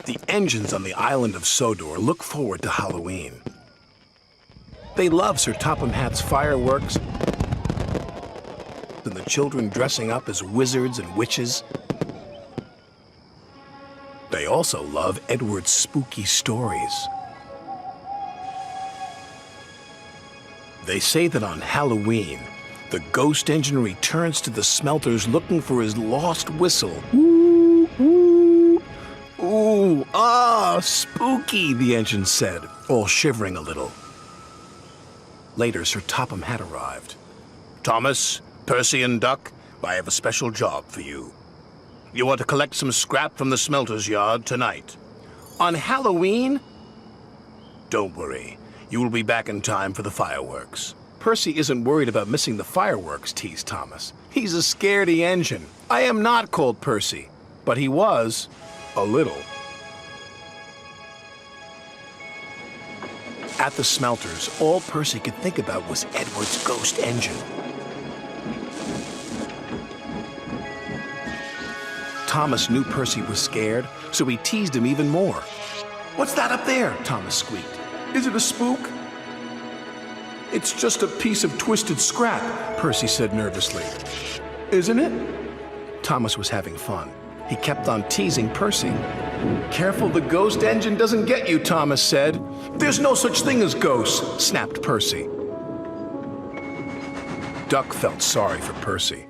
The engines on the island of Sodor look forward to Halloween. They love Sir Topham Hatt's fireworks and the children dressing up as wizards and witches. They also love Edward's spooky stories. They say that on Halloween, the ghost engine returns to the smelters looking for his lost whistle. Ooh, ooh, ooh, ah, spooky, the engine said, all shivering a little. Later, Sir Topham Hatt arrived. Thomas, Percy, and Duck, I have a special job for you. You are to collect some scrap from the smelter's yard tonight. On Halloween? Don't worry. You will be back in time for the fireworks. Percy isn't worried about missing the fireworks, teased Thomas. He's a scaredy engine. I am not called Percy, but he was a little. At the smelters, all Percy could think about was Edward's ghost engine. Thomas knew Percy was scared, so he teased him even more. What's that up there? Thomas squeaked. Is it a spook? It's just a piece of twisted scrap, Percy said nervously. Isn't it? Thomas was having fun. He kept on teasing Percy. Careful the ghost engine doesn't get you, Thomas said. There's no such thing as ghosts, snapped Percy. Duck felt sorry for Percy.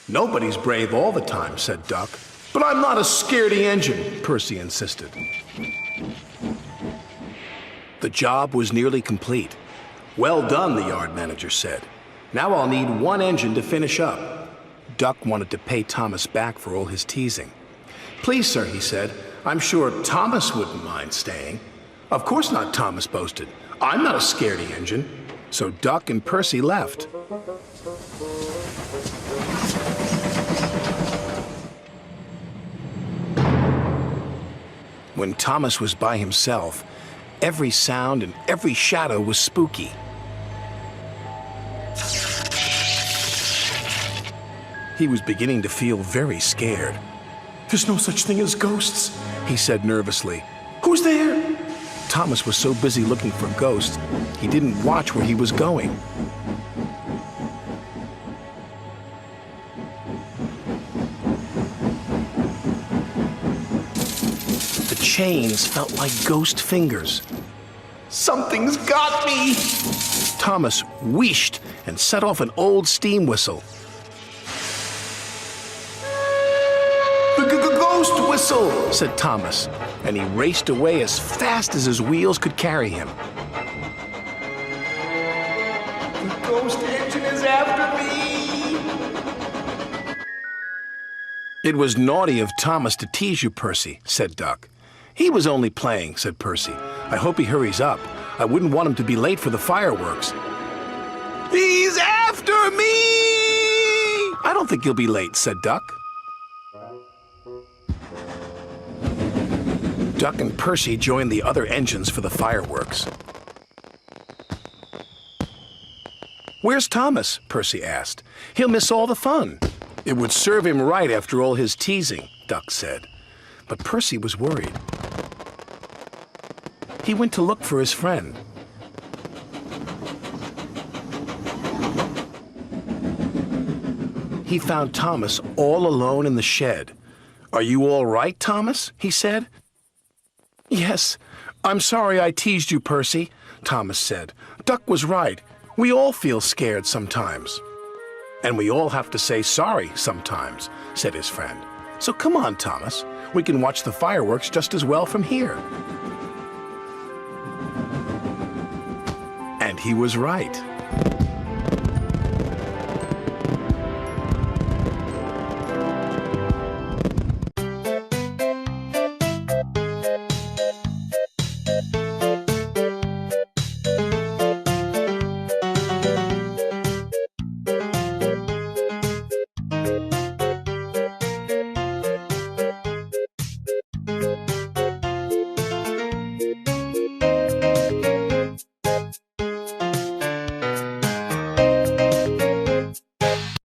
Nobody's brave all the time, said Duck. But I'm not a scaredy engine, Percy insisted. The job was nearly complete. Well done, the yard manager said. Now I'll need one engine to finish up. Duck wanted to pay Thomas back for all his teasing. Please, sir, he said. I'm sure Thomas wouldn't mind staying. Of course not, Thomas boasted. I'm not a scaredy engine. So Duck and Percy left. When Thomas was by himself, every sound and every shadow was spooky. He was beginning to feel very scared. There's no such thing as ghosts, he said nervously. Who's there? Thomas was so busy looking for ghosts, he didn't watch where he was going. The chains felt like ghost fingers. Something's got me! Thomas wheeshed and set off an old steam whistle. Ghost whistle, said Thomas, and he raced away as fast as his wheels could carry him. The ghost engine is after me! It was naughty of Thomas to tease you, Percy, said Duck. He was only playing, said Percy. I hope he hurries up. I wouldn't want him to be late for the fireworks. He's after me! I don't think he'll be late, said Duck. Duck and Percy joined the other engines for the fireworks. Where's Thomas? Percy asked. He'll miss all the fun. It would serve him right after all his teasing, Duck said. But Percy was worried. He went to look for his friend. He found Thomas all alone in the shed. Are you all right, Thomas? He said. Yes, I'm sorry I teased you, Percy, Thomas said. Duck was right. We all feel scared sometimes. And we all have to say sorry sometimes, said his friend. So come on, Thomas. We can watch the fireworks just as well from here. And he was right.